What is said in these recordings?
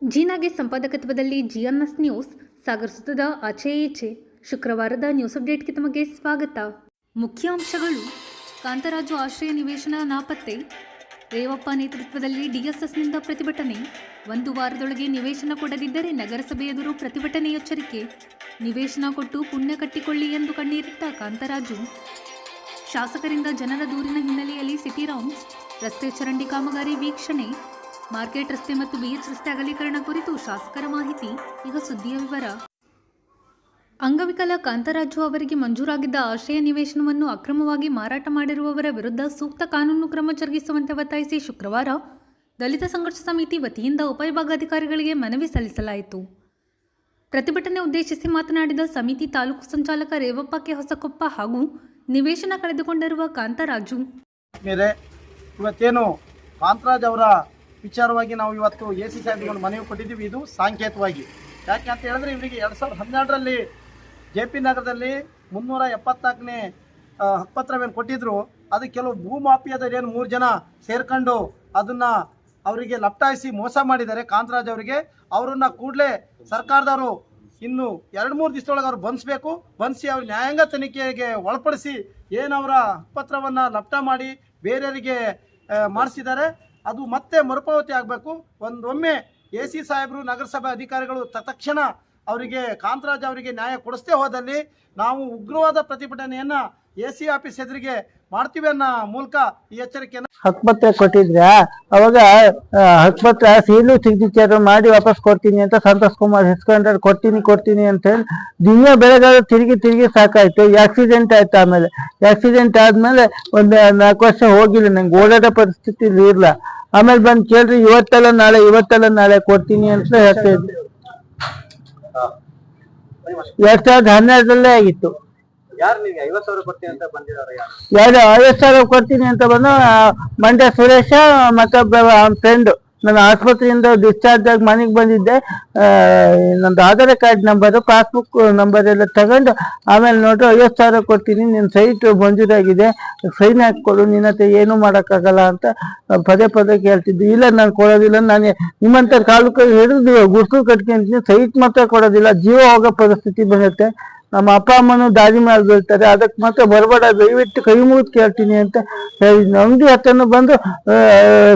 ಜೀನಾಗೆ ಸಂಪಾದಕತ್ವದಲ್ಲಿ ಜಿಎನ್ಎಸ್ news Sagar ಸುತ್ತದ ಆಚೆ ಈಚೆ ಶುಕ್ರವಾರದ ನ್ಯೂಸ್ ಅಪ್ಡೇಟ್ಗೆ ತಮಗೆ ಸ್ವಾಗತ. ಮುಖ್ಯಾಂಶಗಳು: ಕಾಂತರಾಜು ಆಶ್ರಯ ನಿವೇಶನ ನಾಪತ್ತೆ, ರೇವಪ್ಪ ನೇತೃತ್ವದಲ್ಲಿ ಡಿಎಸ್ಎಸ್ನಿಂದ ಪ್ರತಿಭಟನೆ, 1 ವಾರದೊಳಗೆ ನಿವೇಶನ ಕೊಡದಿದ್ದರೆ ನಗರಸಭೆ ಎದುರು ಪ್ರತಿಭಟನೆ ಎಚ್ಚರಿಕೆ, ನಿವೇಶನ ಕೊಟ್ಟು ಪುಣ್ಯ ಕಟ್ಟಿಕೊಳ್ಳಿ ಎಂದು ಕಣ್ಣೀರಿಟ್ಟ ಕಾಂತರಾಜು, ಶಾಸಕರಿಂದ ಜನರ ದೂರಿನ ಹಿನ್ನೆಲೆಯಲ್ಲಿ ಸಿಟಿ ರೌಂಡ್ಸ್, ರಸ್ತೆ ಚರಂಡಿ ಕಾಮಗಾರಿ ವೀಕ್ಷಣೆ, ಮಾರ್ಕೆಟ್ ರಸ್ತೆ ಮತ್ತು ಬಿಎಚ್ ರಸ್ತೆ ಅಗಲೀಕರಣ ಕುರಿತು ಶಾಸಕರ ಮಾಹಿತಿ. ಈಗ ಸುದ್ದಿಯ ವಿವರ. ಅಂಗವಿಕಲ ಕಾಂತರಾಜು ಅವರಿಗೆ ಮಂಜೂರಾಗಿದ್ದ ಆಶ್ರಯ ನಿವೇಶನವನ್ನು ಅಕ್ರಮವಾಗಿ ಮಾರಾಟ ಮಾಡಿರುವವರ ವಿರುದ್ಧ ಸೂಕ್ತ ಕಾನೂನು ಕ್ರಮ ಜರುಗಿಸುವಂತೆ ಒತ್ತಾಯಿಸಿ ಶುಕ್ರವಾರ ದಲಿತ ಸಂಘರ್ಷ ಸಮಿತಿ ವತಿಯಿಂದ ಉಪವಿಭಾಗಾಧಿಕಾರಿಗಳಿಗೆ ಮನವಿ ಸಲ್ಲಿಸಲಾಯಿತು. ಪ್ರತಿಭಟನೆ ಉದ್ದೇಶಿಸಿ ಮಾತನಾಡಿದ ಸಮಿತಿ ತಾಲೂಕು ಸಂಚಾಲಕ ರೇವಪ್ಪ ಕೆ ಹೊಸಕೊಪ್ಪ ಹಾಗೂ ನಿವೇಶನ ಕಳೆದುಕೊಂಡಿರುವ ಕಾಂತರಾಜು, ಇವತ್ತೇನು ಕಾಂತರಾಜ್ ಅವರ ವಿಚಾರವಾಗಿ ನಾವು ಇವತ್ತು ಎಸಿ ಸಾಹೇಬ್ರಿಗೆ ಮನವಿ ಕೊಟ್ಟಿದ್ದೀವಿ. ಇದು ಸಾಂಕೇತವಾಗಿ ಯಾಕೆ ಅಂತ ಹೇಳಿದ್ರೆ, ಇವರಿಗೆ 2012ರಲ್ಲಿ JP ನಗರದಲ್ಲಿ 374ನೇ ಹಕ್ಕುಪತ್ರವೇನು ಕೊಟ್ಟಿದ್ರು, ಅದು ಕೆಲವು ಭೂಮಾಫಿಯಾದವ್ರು ಏನು 3 ಜನ ಸೇರ್ಕೊಂಡು ಅದನ್ನು ಅವರಿಗೆ ಲಪ್ಟಾಯಿಸಿ ಮೋಸ ಮಾಡಿದ್ದಾರೆ ಕಾಂತರಾಜ್ ಅವರಿಗೆ. ಅವರನ್ನು ಕೂಡಲೇ ಸರ್ಕಾರದವರು ಇನ್ನು 2-3 ದಿವಸದೊಳಗೆ ಅವ್ರು ಬಂಧಿಸಿ ಅವ್ರ ನ್ಯಾಯಾಂಗ ತನಿಖೆಗೆ ಒಳಪಡಿಸಿ ಏನವರ ಹಕ್ಕುಪತ್ರವನ್ನು ಲಪ್ಟ ಮಾಡಿ ಬೇರೆಯವರಿಗೆ ಮಾಡಿಸಿದ್ದಾರೆ, ಅದು ಮತ್ತೆ ಮರುಪಾವತಿ ಆಗಬೇಕು. ಒಮ್ಮೆ AC ಸಾಹೇಬರು ನಗರಸಭೆ ಅಧಿಕಾರಿಗಳು ತಕ್ಷಣ ಅವರಿಗೆ ಕಾಂತರಾಜ್ ಅವರಿಗೆ ನ್ಯಾಯ ಕೊಡಿಸದೇ ಹೋದಲ್ಲಿ ನಾವು ಉಗ್ರವಾದ ಪ್ರತಿಭಟನೆಯನ್ನು AC ಆಫೀಸ್ ಎದುರಿಗೆ ಮಾಡ್ತೀವಿ ಅನ್ನೋ ಮೂಲಕ ಈ ಎಚ್ಚರಿಕೆಯನ್ನು. ಹಕ್ಕುಪತ್ರ ಕೊಟ್ಟಿದ್ರೆ ಅವಾಗ ಹಕ್ಕುಪತ್ರ ಸೀಲು ಸಿಗ್ನೇಚರ್ ಮಾಡಿ ವಾಪಸ್ ಕೊಡ್ತೀನಿ ಅಂತ ಸಂತೋಷ್ ಕುಮಾರ್ ಹೆಸ್ಕೊಂಡ್ರೆ ಕೊಡ್ತೀನಿ ಅಂತ ಹೇಳಿ ದಿನ ಬೆಳಗಾದ ತಿರುಗಿ ಸಾಕಾಯ್ತು. ಆಕ್ಸಿಡೆಂಟ್ ಆಯ್ತು. ಆಮೇಲೆ ಆಕ್ಸಿಡೆಂಟ್ ಆದ್ಮೇಲೆ ಒಂದು 4 ವರ್ಷ ಹೋಗಿಲ್ಲ, ನಂಗೆ ಓಡಾಡೋ ಪರಿಸ್ಥಿತಿ ಇರಲಿಲ್ಲ. ಆಮೇಲೆ ಬಂದು ಕೇಳ್ರಿ, ಇವತ್ತೆಲ್ಲ ನಾಳೆ ಕೊಡ್ತೀನಿ ಅಂತ ಹೇಳ್ತಾ ಇದ್ದೆ. 2012ರಲ್ಲೇ ಆಗಿತ್ತು. 50,000 ಕೊಡ್ತೀನಿ ಅಂತ ಬಂದಿದ್ದಾರೆ. 50,000 ಕೊಡ್ತೀನಿ ಅಂತ ಬಂದು ಮಂಡ್ಯ ಸುರೇಶ ಮತ್ತೊಬ್ಬ ಫ್ರೆಂಡ್, ನಾನು ಆಸ್ಪತ್ರೆಯಿಂದ ಡಿಸ್ಚಾರ್ಜ್ ಆಗಿ ಮನೆಗೆ ಬಂದಿದ್ದೆ. ನಂದು Aadhaar card number, passbook number ಎಲ್ಲ ತಗೊಂಡು ಆಮೇಲೆ ನೋಡ್ರಿ 50,000 ಕೊಡ್ತೀನಿ, ನಿನ್ನ ಸೈಟ್ ಮಂಜೂರಾಗಿದೆ, ಸೈನ್ ಹಾಕ್ಕೊಡು, ನಿನ್ನ ಹತ್ರ ಏನೂ ಮಾಡೋಕ್ಕಾಗಲ್ಲ ಅಂತ ಪದೇ ಕೇಳ್ತಿದ್ದು. ಇಲ್ಲ ನಾನು ಕೊಡೋದಿಲ್ಲ, ನಾನು ನಿಮ್ಮಂಥ ಕಾಲಕ್ಕೆ ಹಿಡಿದು ಗುಡ್ಸು ಕಟ್ಕೊಂತೀನಿ, ಸೈಟ್ ಮಾತ್ರ ಕೊಡೋದಿಲ್ಲ, ಜೀವ ಹೋಗೋ ಪರಿಸ್ಥಿತಿ ಬರುತ್ತೆ, ನಮ್ಮ ಅಪ್ಪ ಅಮ್ಮನೂ ದಾರಿ ಮೇಲೆ ಬೀಳ್ತಾರೆ, ಅದಕ್ಕೆ ಮಾತ್ರ ಬರಬೇಡ, ದಯವಿಟ್ಟು ಕೈ ಮುಗಿದು ಕೇಳ್ತೀನಿ ಅಂತ ಹೇಳಿ ಅಂಗಡಿ ಹತ್ರನೂ ಬಂದು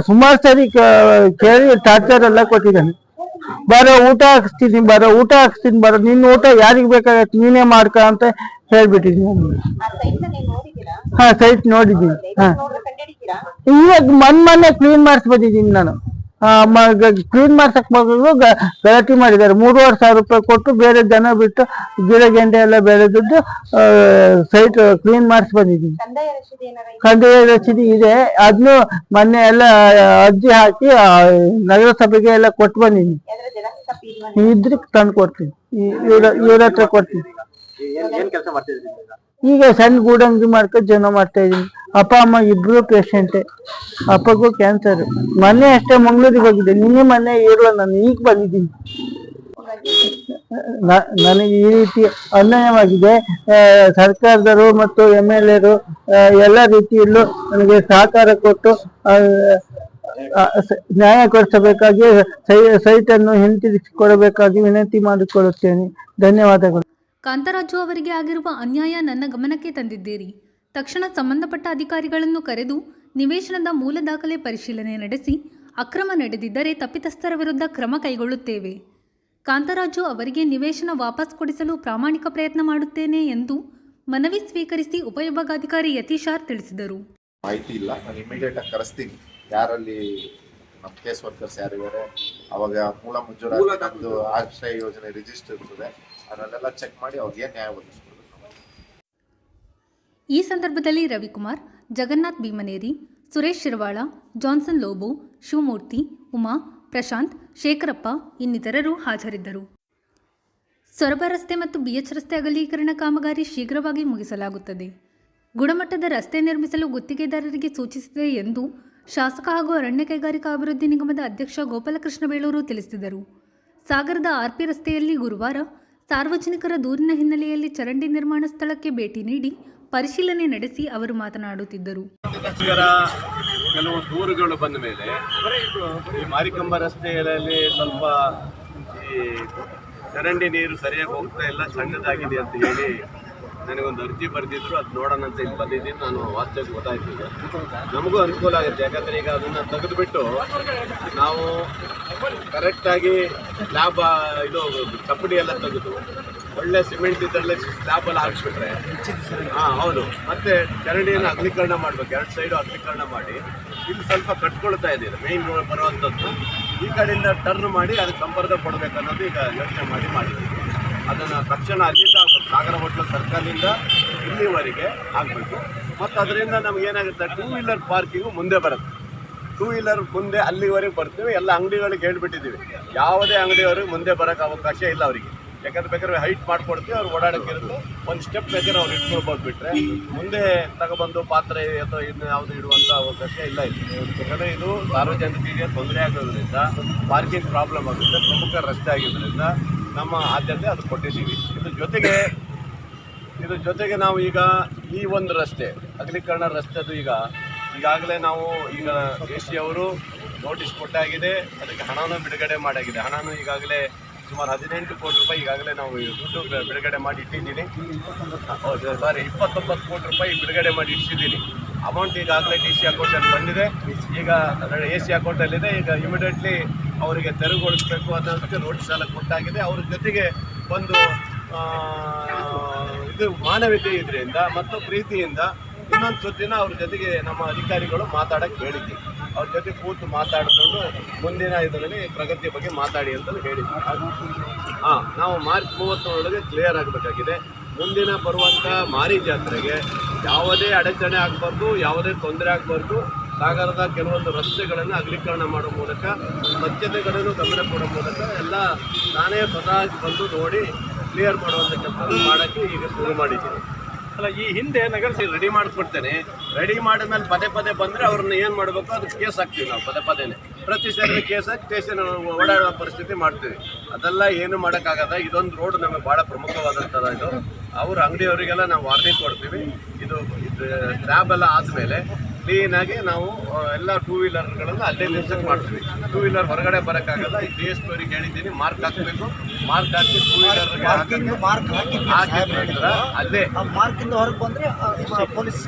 ಸುಮಾರು ಸಾರಿ ಕೇಳಿ ಟಾರ್ಚರ್ ಎಲ್ಲ ಕೊಟ್ಟಿದ್ದಾನೆ. ಬರೋ ಊಟ ಹಾಕಿಸ್ತೀನಿ, ಬರೋ ನಿನ್ನ ಊಟ ಯಾರಿಗೆ ಬೇಕಾಗತ್ತೆ ನೀನೇ ಮಾಡ್ಕ ಅಂತ ಹೇಳ್ಬಿಟ್ಟಿದ್ದೀನಿ. ಸೈಟ್ ನೋಡಿದ್ದೀನಿ. ಇವಾಗ ಮೊನ್ನೆ ಕ್ಲೀನ್ ಮಾಡಿಸ್ಬಿಟ್ಟಿದ್ದೀನಿ ನಾನು. ಕ್ಲೀನ್ ಮಾಡ್ಸಕ್ ಮಗಳು ಗಲಾಟೆ ಮಾಡಿದ್ದಾರೆ. 3,500 ರೂಪಾಯಿ ಕೊಟ್ಟು ಬೇರೆ ಜನ ಬಿಟ್ಟು ಗಿಡ ಗೆಂಡೆ ಎಲ್ಲ ಬೇರೆ ದುಡ್ಡು ಸೈಟ್ ಕ್ಲೀನ್ ಮಾಡಿಸಿ ಬಂದಿದ್ದೀನಿ. ಕಂದಾಯ ರಸೀದಿ ಇದೆ, ಅದನ್ನು ಮೊನ್ನೆ ಎಲ್ಲ ಅರ್ಜಿ ಹಾಕಿ ನಗರಸಭೆಗೆ ಎಲ್ಲ ಕೊಟ್ಟು ಬಂದಿದ್ದೀನಿ. ಇದ್ರೆ ತಂದು ಕೊಡ್ತೀನಿ, ಇವ್ರ ಹತ್ರ ಕೊಡ್ತೀನಿ. ಈಗ ಸಣ್ಣ ಗೂಡಂಗಡಿ ಮಾಡ್ಕೊಂಡು ಜೀವನ ಮಾಡ್ತಾ ಇದ್ದೀನಿ. ಅಪ್ಪ ಅಮ್ಮ ಇಬ್ರು ಪೇಷಂಟೆ, ಅಪ್ಪಗೂ ಕ್ಯಾನ್ಸರ್. ಮೊನ್ನೆ ಅಷ್ಟೇ ಮಂಗಳೂರಿಗೆ ಹೋಗಿದ್ದೆ, ಮೊನ್ನೆ ಇರುವ ನಾನು ಈಗ ಬಂದಿದ್ದೀನಿ. ನನಗೆ ಈ ರೀತಿ ಅನ್ಯಾಯವಾಗಿದೆ. ಸರ್ಕಾರದವರು ಮತ್ತು MLAರು ಎಲ್ಲ ರೀತಿಯಲ್ಲೂ ನನಗೆ ಸಹಕಾರ ಕೊಟ್ಟು ನ್ಯಾಯ ಕೊಡಿಸಬೇಕಾಗಿ ಸೈಟನ್ನು ಹಿಂತಿರುಗಿಸಿಕೊಡಬೇಕಾಗಿ ವಿನಂತಿ ಮಾಡಿಕೊಳ್ಳುತ್ತೇನೆ. ಧನ್ಯವಾದಗಳು. ಕಾಂತರಾಜು ಅವರಿಗೆ ಆಗಿರುವ ಅನ್ಯಾಯ ನನ್ನ ಗಮನಕ್ಕೆ ತಂದಿದ್ದೀರಿ. ತಕ್ಷಣ ಸಂಬಂಧಪಟ್ಟ ಅಧಿಕಾರಿಗಳನ್ನು ಕರೆದು ನಿವೇಶನದ ಮೂಲ ದಾಖಲೆ ಪರಿಶೀಲನೆ ನಡೆಸಿ ಅಕ್ರಮ ನಡೆದಿದ್ದರೆ ತಪ್ಪಿತಸ್ಥರ ವಿರುದ್ಧ ಕ್ರಮ ಕೈಗೊಳ್ಳುತ್ತೇವೆ. ಕಾಂತರಾಜು ಅವರಿಗೆ ನಿವೇಶನ ವಾಪಸ್ ಕೊಡಿಸಲು ಪ್ರಾಮಾಣಿಕ ಪ್ರಯತ್ನ ಮಾಡುತ್ತೇನೆ ಎಂದು ಮನವಿ ಸ್ವೀಕರಿಸಿ ಉಪವಿಭಾಗಾಧಿಕಾರಿ ಯತೀಶಾರ್ ತಿಳಿಸಿದರು. ಮಾಹಿತಿ ಇಲ್ಲ, ನಾನು ಇಮಿಡಿಯೇಟ್ ಆಗಿ ಕರೆಸ್ತೀನಿ. ಯಾರಲ್ಲಿ ನಮ್ಮ ಕೇಸ್ ವರ್ಕರ್ಸ್ ಯಾರಿದ್ದಾರೆ, ಅವಾಗ ಮೂಲ ಮಂಜೂರಾತಿ ನಮ್ಮದು ಆಶ್ರಯ ಯೋಜನೆ ರಿಜಿಸ್ಟರ್ ಇರ್ತದೆ, ಅದನ್ನೆಲ್ಲ ಚೆಕ್ ಮಾಡಿ ಅವ್ರಿಗೆ ನ್ಯಾಯ ಒದಗಿಸ್ಕೊಡ್ಬೇಕು. ಈ ಸಂದರ್ಭದಲ್ಲಿ ರವಿಕುಮಾರ್, ಜಗನ್ನಾಥ್ ಭೀಮನೇರಿ, ಸುರೇಶ್ ಶಿರವಾಳ, ಜಾನ್ಸನ್ ಲೋಬೋ, ಶಿವಮೂರ್ತಿ, ಉಮಾ, ಪ್ರಶಾಂತ್, ಶೇಖರಪ್ಪ ಇನ್ನಿತರರು ಹಾಜರಿದ್ದರು. ಸೊರಬ ರಸ್ತೆ ಮತ್ತು BH ರಸ್ತೆ ಅಗಲೀಕರಣ ಕಾಮಗಾರಿ ಶೀಘ್ರವಾಗಿ ಮುಗಿಸಲಾಗುತ್ತದೆ. ಗುಣಮಟ್ಟದ ರಸ್ತೆ ನಿರ್ಮಿಸಲು ಗುತ್ತಿಗೆದಾರರಿಗೆ ಸೂಚಿಸಿದೆ ಎಂದು ಶಾಸಕ ಹಾಗೂ ಅರಣ್ಯ ಕೈಗಾರಿಕಾ ಅಭಿವೃದ್ಧಿ ನಿಗಮದ ಅಧ್ಯಕ್ಷ ಗೋಪಾಲಕೃಷ್ಣ ಬೇಳೂರು ತಿಳಿಸಿದರು. ಸಾಗರದ RP ರಸ್ತೆಯಲ್ಲಿ ಗುರುವಾರ ಸಾರ್ವಜನಿಕರ ದೂರಿನ ಹಿನ್ನೆಲೆಯಲ್ಲಿ ಚರಂಡಿ ನಿರ್ಮಾಣ ಸ್ಥಳಕ್ಕೆ ಭೇಟಿ ನೀಡಿ ಪರಿಶೀಲನೆ ನಡೆಸಿ ಅವರು ಮಾತನಾಡುತ್ತಿದ್ದರು. ಕೆಲವು ದೂರುಗಳು ಬಂದ ಮೇಲೆ ಈ ಮಾರಿಕಂಬ ರಸ್ತೆಯಲ್ಲಿ ಸ್ವಲ್ಪ ಈ ಚರಂಡಿ ನೀರು ಸರಿಯಾಗಿ ಹೋಗ್ತಾ ಇಲ್ಲ, ಸಣ್ಣದಾಗಿದೆ ಅಂತ ಹೇಳಿ ನನಗೊಂದು ಅರ್ಜಿ ಬರೆದಿದ್ರು. ಅದು ನೋಡೋಣ ಅಂತ ಇಲ್ಲಿ ಬಂದಿದ್ದೀನಿ. ನಾನು ವಾಸ್ತವ್ಯ ಗೊತ್ತಾಯ್ತಿದ್ದೆ, ನಮಗೂ ಅನುಕೂಲ ಆಗುತ್ತೆ. ಯಾಕಂದರೆ ಈಗ ಅದನ್ನು ತೆಗೆದುಬಿಟ್ಟು ನಾವು ಕರೆಕ್ಟಾಗಿ ಸ್ಲ್ಯಾಬ್ ಇದು ಚಪ್ಪಡಿ ಎಲ್ಲ ತೆಗೆದು ಒಳ್ಳೆ ಸಿಮೆಂಟ್ ಇದ್ದಲ್ಲೇ ಸ್ಲ್ಯಾಬೆಲ್ಲ ಹಾಕ್ಸ್ಬಿಟ್ರೆ, ಹೌದು, ಮತ್ತು ಚರಂಡಿಯನ್ನು ಅಗಲೀಕರಣ ಮಾಡಬೇಕು. 2 ಸೈಡು ಅಗಲೀಕರಣ ಮಾಡಿ ಇಲ್ಲಿ ಸ್ವಲ್ಪ ಕಟ್ಕೊಳ್ತಾ ಇದ್ದೀವಿ. ಮೇಯ್ನ್ ರೋಡ್ ಬರುವಂಥದ್ದು ಈ ಕಡೆಯಿಂದ ಟರ್ನ್ ಮಾಡಿ ಅದಕ್ಕೆ ಸಂಪರ್ಕ ಕೊಡಬೇಕು ಅನ್ನೋದು ಈಗ ಯೋಚನೆ ಮಾಡಿದ್ದೀವಿ. ಅದನ್ನು ತಕ್ಷಣ ಅಲ್ಲಿಂದ ಸಾಗರ ಹೋಟ್ಲು ಸರ್ಕಲಿಂದ ಇಲ್ಲಿವರೆಗೆ ಆಗಬೇಕು. ಮತ್ತು ಅದರಿಂದ ನಮಗೇನಾಗುತ್ತೆ, 2 ವೀಲರ್ ಪಾರ್ಕಿಂಗು ಮುಂದೆ ಬರುತ್ತೆ. 2 ವೀಲರ್ ಮುಂದೆ ಅಲ್ಲಿವರೆಗೆ ಬರ್ತೀವಿ. ಎಲ್ಲ ಅಂಗಡಿಗಳಿಗೆ ಹೇಳ್ಬಿಟ್ಟಿದ್ದೀವಿ, ಯಾವುದೇ ಅಂಗಡಿಯವ್ರಿಗೆ ಮುಂದೆ ಬರೋಕ್ಕೆ ಅವಕಾಶ ಇಲ್ಲ ಅವರಿಗೆ. ಯಾಕಂದ್ರೆ ಬೇಕಾದ್ರೆ ಹೈಟ್ ಮಾಡ್ಕೊಡ್ತೀವಿ, ಅವ್ರು ಓಡಾಡೋಕ್ಕಿರುತ್ತೆ. ಒಂದು ಸ್ಟೆಪ್ ಬೇಕಾದ್ರೆ ಅವ್ರು ಇಟ್ಕೊಳ್ಬೋದು. ಬಿಟ್ಟರೆ ಮುಂದೆ ತಗೊಬಂದು ಪಾತ್ರೆ ಅಥವಾ ಇನ್ನು ಯಾವುದು ಇಡುವಂಥ ಅವಕಾಶ ಇಲ್ಲ ಇಲ್ಲಿ. ಯಾಕಂದರೆ ಇದು ಸಾರ್ವಜನಿಕರಿಗೆ ತೊಂದರೆ ಆಗೋದ್ರಿಂದ, ಪಾರ್ಕಿಂಗ್ ಪ್ರಾಬ್ಲಮ್ ಆಗುತ್ತೆ, ಪ್ರಮುಖ ರಸ್ತೆ ಆಗಿದ್ದರಿಂದ ನಮ್ಮ ಆದ್ಯತೆ ಅದು ಕೊಟ್ಟಿದ್ದೀವಿ. ಇದ್ರ ಜೊತೆಗೆ ನಾವು ಈಗ ಈ ಒಂದು ರಸ್ತೆ ಅಗಲೀಕರಣ ರಸ್ತೆದು ಈಗಾಗಲೇ ನಾವು AC ಅವರು ನೋಟಿಸ್ ಕೊಟ್ಟಾಗಿದೆ. ಅದಕ್ಕೆ ಹಣನೂ ಬಿಡುಗಡೆ ಮಾಡಾಗಿದೆ. ಹಣನೂ ಈಗಾಗಲೇ ಸುಮಾರು 18 ಕೋಟಿ ರೂಪಾಯಿ ಈಗಾಗಲೇ ನಾವು ದುಡ್ಡು ಬಿಡುಗಡೆ ಮಾಡಿ ಇಟ್ಟಿದ್ದೀನಿ. 29 ಕೋಟಿ ರೂಪಾಯಿ ಬಿಡುಗಡೆ ಮಾಡಿ ಇಟ್ಟಿದ್ದೀನಿ. ಅಮೌಂಟ್ ಈಗಾಗಲೇ DC ಅಕೌಂಟಲ್ಲಿ ಬಂದಿದೆ. ಈಗ AC ಅಕೌಂಟಲ್ಲಿದೆ. ಈಗ ಇಮಿಡಿಯೇಟ್ಲಿ ಅವರಿಗೆ ತೆರವುಗೊಳಿಸಬೇಕು ಅನ್ನೋದಕ್ಕೆ ನೋಟಿಸ್ ಎಲ್ಲ ಕೊಟ್ಟಾಗಿದೆ. ಅವ್ರ ಜೊತೆಗೆ ಒಂದು ಇದು ಮಾನವೀಯತೆ ಇದರಿಂದ ಮತ್ತು ಪ್ರೀತಿಯಿಂದ ಇನ್ನೊಂದು ಸುತ್ತಿನ ಅವ್ರ ಜೊತೆಗೆ ನಮ್ಮ ಅಧಿಕಾರಿಗಳು ಮಾತಾಡೋಕ್ಕೆ ಹೇಳಿದ್ವಿ. ಅವ್ರ ಜೊತೆ ಕೂತು ಮಾತಾಡಿಕೊಂಡು ಮುಂದಿನ ಇದರಲ್ಲಿ ಪ್ರಗತಿ ಬಗ್ಗೆ ಮಾತಾಡಿ ಅಂತಲೂ ಹೇಳಿದ್ವಿ. ನಾವು ಮಾರ್ಚ್ 30 ಕ್ಲಿಯರ್ ಆಗಬೇಕಾಗಿದೆ. ಮುಂದಿನ ಬರುವಂಥ ಮಾರಿ ಜಾತ್ರೆಗೆ ಯಾವುದೇ ಅಡಚಣೆ ಆಗಬಾರ್ದು, ಯಾವುದೇ ತೊಂದರೆ ಆಗಬಾರ್ದು. ಸಾಗರದ ಕೆಲವೊಂದು ರಸ್ತೆಗಳನ್ನು ಅಗಲೀಕರಣ ಮಾಡೋ ಮೂಲಕ, ಸ್ವಚ್ಛತೆಗಳನ್ನು ಗಮನ ಕೊಡೋ ಮೂಲಕ ಎಲ್ಲ ನಾನೇ ಸ್ವತಃ ಬಂದು ನೋಡಿ ಕ್ಲಿಯರ್ ಮಾಡುವಂಥ ಕೆಲಸ ಮಾಡೋಕ್ಕೆ ಈಗ ಶುರು ಮಾಡಿದ್ದೀನಿ. ಅಲ್ಲ, ಈ ಹಿಂದೆ ನಗರಸಭೆ ರೆಡಿ ಮಾಡಿಕೊಡ್ತೇನೆ. ರೆಡಿ ಮಾಡಿದ್ಮೇಲೆ ಪದೇ ಬಂದರೆ ಅವ್ರನ್ನ ಏನು ಮಾಡಬೇಕು, ಅದಕ್ಕೆ ಕೇಸ್ ಹಾಕ್ತೀವಿ ನಾವು. ಪದೇ ಪ್ರತಿ ಸರಿ ಕೇಸ್ ಹಾಕಿ ಸ್ಟೇಷನ್ ಓಡಾಡೋ ಪರಿಸ್ಥಿತಿ ಮಾಡ್ತೀವಿ. ಅದೆಲ್ಲ ಏನು ಮಾಡೋಕ್ಕಾಗದ. ಇದೊಂದು ರೋಡ್ ನಮಗೆ ಭಾಳ ಪ್ರಮುಖವಾದಂಥದ್ದು. ಇದು ಅವ್ರ ಅಂಗಡಿಯವರಿಗೆಲ್ಲ ನಾವು ವಾರ್ನಿಂಗ್ ಕೊಡ್ತೀವಿ. ಇದು ಸ್ಲ್ಯಾಬ್ ಎಲ್ಲ ಆದಮೇಲೆ ಕ್ಲೀನಾಗಿ ನಾವು ಎಲ್ಲ 2 ವೀಲರ್ಗಳನ್ನು ಅಲ್ಲೇ ನಿಲ್ಸಕ್ಕೆ ಮಾಡ್ತೀವಿ. 2 ವೀಲರ್ ಹೊರಗಡೆ ಬರೋಕ್ಕಾಗಲ್ಲ. ಈ DSP ಅವರಿಗೆ ಹೇಳಿದ್ದೀನಿ, ಮಾರ್ಕ್ ಹಾಕಬೇಕು. ಮಾರ್ಕ್ ಹಾಕಿ 2 ವೀಲರ್ಗೆ ಅಲ್ಲೇ ಮಾರ್ಕಿಂದ ಹೊರಗೆ ಬಂದರೆ ಪೊಲೀಸ್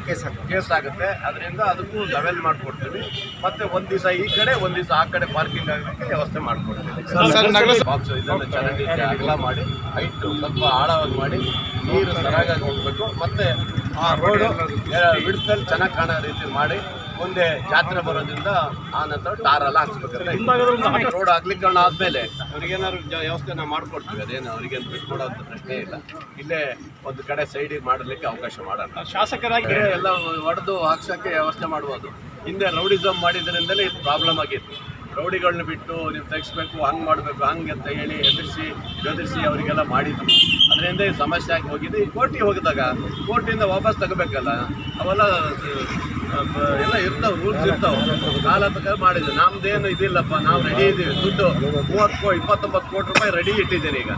ಕೇಸ್ ಆಗುತ್ತೆ. ಅದರಿಂದ ಅದಕ್ಕೂ ಲೆವೆಲ್ ಮಾಡಿಕೊಡ್ತೀವಿ. ಮತ್ತು ಒಂದು ದಿವಸ ಈ ಕಡೆ, ಒಂದು ದಿವಸ ಆ ಕಡೆ ಪಾರ್ಕಿಂಗ್ ಆಗಲಿಕ್ಕೆ ವ್ಯವಸ್ಥೆ ಮಾಡಿಕೊಡ್ತೀವಿ. ಬಾಕ್ಸ್ ಇದನ್ನು ಚರಂಡಿ ಅಗಲ ಮಾಡಿ, ಹೈಟ್ ಸ್ವಲ್ಪ ಆಳವಾಗಿ ಮಾಡಿ, ನೀರು ಸರಾಗಾಗಿ ಹೋಗಬೇಕು. ಮತ್ತು ಆ ರೋಡು ವಿಡ್ತಲ್ಲಿ ಚೆನ್ನಾಗಿ ಕಾಣೋ ರೀತಿ ಮಾಡಿ ಮುಂದೆ ಜಾತ್ರೆ ಬರೋದ್ರಿಂದ ಆ ನಂತರ ಟಾರೆಲ್ಲ ಹಾಕ್ಸ್ಬೇಕು. ರೋಡ್ ಅಗಲೀಕರಣ ಆದಮೇಲೆ ಅವ್ರಿಗೇನಾದ್ರು ವ್ಯವಸ್ಥೆ ನಾವು ಮಾಡಿಕೊಡ್ತೀವಿ. ಅದೇನು ಅವ್ರಿಗೇನು ಬಿಟ್ಕೊಡೋಂಥ ಪ್ರಶ್ನೆ ಇಲ್ಲ. ಇಲ್ಲೇ ಒಂದು ಕಡೆ ಸೈಡಿಗೆ ಮಾಡಲಿಕ್ಕೆ ಅವಕಾಶ ಮಾಡೋಣ. ಶಾಸಕರಾಗಿ ಎಲ್ಲ ಹೊಡೆದು ಹಾಕ್ಸೋಕ್ಕೆ ವ್ಯವಸ್ಥೆ ಮಾಡ್ಬೋದು. ಹಿಂದೆ ರೌಡಿಸಮ್ ಮಾಡಿದ್ರಿಂದಲೇ ಇದು ಪ್ರಾಬ್ಲಮ್ ಆಗಿತ್ತು. ರೌಡಿಗಳನ್ನ ಬಿಟ್ಟು ನೀವು ತೆಗಿಸ್ಬೇಕು, ಹಂಗೆ ಮಾಡಬೇಕು, ಹಂಗೆ ಅಂತ ಹೇಳಿ ಬೆದರಿಸಿ ಅವರಿಗೆಲ್ಲ ಮಾಡಿದ್ರು. ಅದರಿಂದ ಈ ಸಮಸ್ಯೆ ಆಗಿ ಹೋಗಿದೆ. ಈ ಕೋರ್ಟಿಗೆ ಹೋಗಿದಾಗ ಕೋರ್ಟಿಂದ ವಾಪಸ್ ತಗೋಬೇಕಲ್ಲ, ಅವೆಲ್ಲ ಎಲ್ಲ ಇರ್ತಾವೆ, ರೂಲ್ಸ್ ಇರ್ತಾವೆ. ಕಾಲ ತಕ್ಕ ಮಾಡಿದ್ವಿ. ನಮ್ದೇನು ಇದಿಲ್ಲಪ್ಪ, ನಾವು ರೆಡಿ ಇದ್ದೀವಿ. ದುಡ್ಡು 29 ಕೋಟಿ ರೂಪಾಯಿ ರೆಡಿ ಇಟ್ಟಿದ್ದೀನಿ ಈಗ.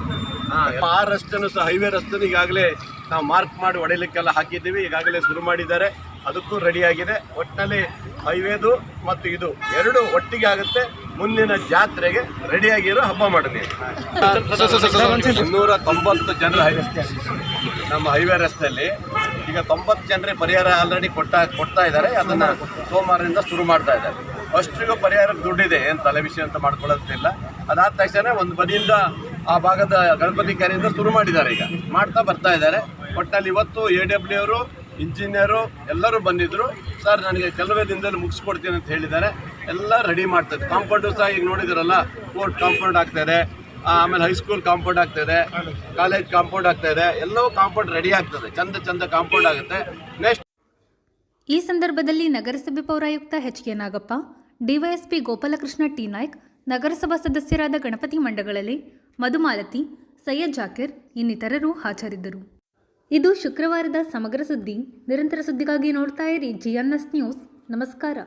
ಆ ರಸ್ತೆನೂ ಸಹ, ಹೈವೇ ರಸ್ತೆನೂ ಈಗಾಗಲೇ ನಾವು ಮಾರ್ಕ್ ಮಾಡಿ ಹೊಡೆಯಲಿಕ್ಕೆಲ್ಲ ಹಾಕಿದ್ದೀವಿ. ಈಗಾಗಲೇ ಶುರು ಮಾಡಿದ್ದಾರೆ. ಅದಕ್ಕೂ ರೆಡಿಯಾಗಿದೆ. ಒಟ್ಟಿನಲ್ಲಿ ಹೈವೇದು ಮತ್ತು ಇದು ಎರಡು ಒಟ್ಟಿಗೆ ಆಗುತ್ತೆ. ಮುಂದಿನ ಜಾತ್ರೆಗೆ ರೆಡಿಯಾಗಿರೋ ಹಬ್ಬ ಮಾಡಿದ್ವಿ. 290 ಜನರು ನಮ್ಮ ಹೈವೇ ರಸ್ತೆಯಲ್ಲಿ ಈಗ 90 ಜನರಿಗೆ ಪರಿಹಾರ ಆಲ್ರೆಡಿ ಕೊಡ್ತಾ ಇದ್ದಾರೆ. ಅದನ್ನು ಸೋಮವಾರದಿಂದ ಶುರು ಮಾಡ್ತಾ ಇದ್ದಾರೆ. ಫಸ್ಟಿಗೂ ಪರಿಹಾರಕ್ಕೆ ದುಡ್ಡಿದೆ, ಏನು ತಲೆ ವಿಷಯ ಅಂತ ಮಾಡ್ಕೊಳ್ಳೋದಿಲ್ಲ. ಅದಾದ ತಕ್ಷಣ ಒಂದು ಬದಿಯಿಂದ ಆ ಭಾಗದ ಗಣಪತಿ ಕೆರೆಯಿಂದ ಶುರು ಮಾಡಿದ್ದಾರೆ. ಈಗ ಮಾಡ್ತಾ ಬರ್ತಾ ಇದ್ದಾರೆ. ಒಟ್ಟಲ್ಲಿ ಇವತ್ತು AW ಅವರು, ಇಂಜಿನಿಯರು ಎಲ್ಲರೂ ಬಂದಿದ್ದರು. ಸರ್, ನನಗೆ ಕೆಲವೇ ದಿನದಲ್ಲಿ ಮುಗಿಸ್ಕೊಡ್ತೀನಿ ಅಂತ ಹೇಳಿದ್ದಾರೆ. ಎಲ್ಲ ರೆಡಿ ಮಾಡ್ತಾರೆ. ಕಾಂಪೌಂಡು ಸಹ ಈಗ ನೋಡಿದಿರಲ್ಲ, ಕೋರ್ಟ್ ಕಾಂಪೌಂಡ್ ಆಗ್ತಾಯಿದೆ, ಆಮೇಲೆ ಹೈಸ್ಕೂಲ್ ಕಾಂಪೌಂಡ್ ಆಗ್ತಾಯಿದೆ, ಕಾಲೇಜ್ ಕಾಂಪೌಂಡ್ ಆಗ್ತಾಯಿದೆ. ಎಲ್ಲವೂ ಕಾಂಪೌಂಡ್ ರೆಡಿ ಆಗ್ತದೆ. ಚಂದ ಕಾಂಪೌಂಡ್ ಆಗುತ್ತೆ. ನೆಕ್ಸ್ಟ್ ಈ ಸಂದರ್ಭದಲ್ಲಿ ನಗರಸಭೆ ಪೌರಾಯುಕ್ತ HK Nagappa, DYSP Gopalakrishna T Naik, ನಗರಸಭಾ ಸದಸ್ಯರಾದ ಗಣಪತಿ ಮಂಡಗಳಲ್ಲಿ, ಮಧುಮಾಲತಿ, ಸೈಯದ್ ಜಾಕಿರ್ ಇನ್ನಿತರರು ಹಾಜರಿದ್ದರು. ಇದು ಶುಕ್ರವಾರದ ಸಮಗ್ರ ಸುದ್ದಿ. ನಿರಂತರ ಸುದ್ದಿಗಾಗಿ ನೋಡ್ತಾ ಇರಿ GNS ನ್ಯೂಸ್. ನಮಸ್ಕಾರ.